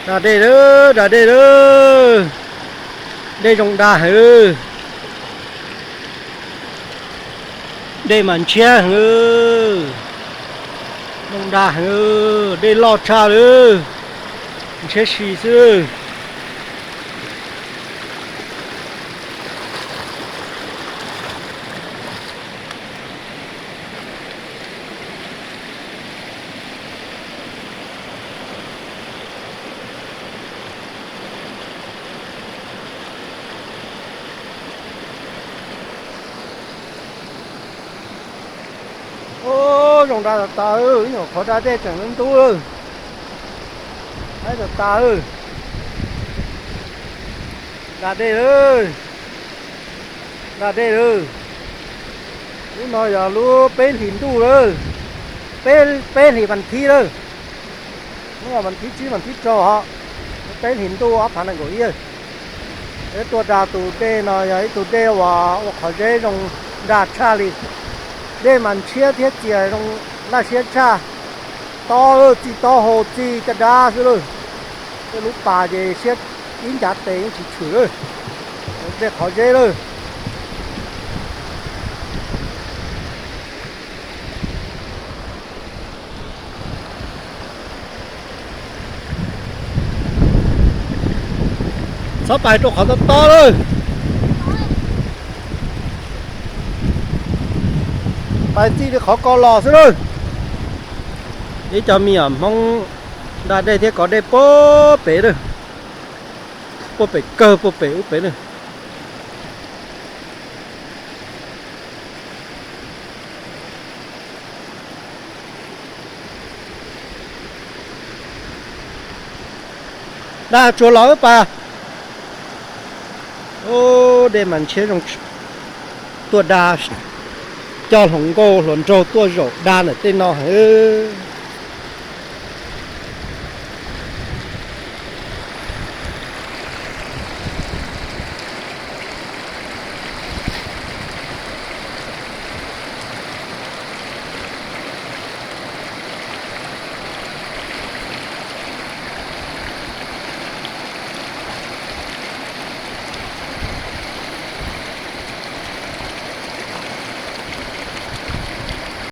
Ra đây đó, ra đây đó. Đây rồng đà hừ. Đây màn che hừ. Rồng đà hừ. Đây lọt cha hừ. Che xì sư. Ô, rồng đà ta ơi, nhỏ khó ra đây chẳng nên tu ơi. Đấy là ta ơi. Ra đây ơi. Ra đây ơi. Lúc nói giờ lúc bên hình tu ơi. Bên thì bằng thi ơi. Nó là bằng thi chứ bằng thi trò họ. Bên hình tu áp phản là của ý ơi. Cáiตัวđà tụ tê nó ấy tụ tê và khỏi dễ rồng đà cha đi. Đây mà chia thiết chìa rồng là chia cha. To ơi, chỉ to hồ chỉ cái đá rồi. Cái lúc bà về xét in chặt tế chỉ chửi rồi. Để khỏi dễ rồi. Sao bài trục khỏi to rồi. Bài chi thì khó co lò rồi. Để cho mình mong đã đây thì có đây bố bể rồi. Bố bể cơ bố bể úp bể rồi. Đã chúa ló bà. Ô đây mình chế trong tua đa cho hồng cô luận trâu tua rổ đa ở tên nó hả.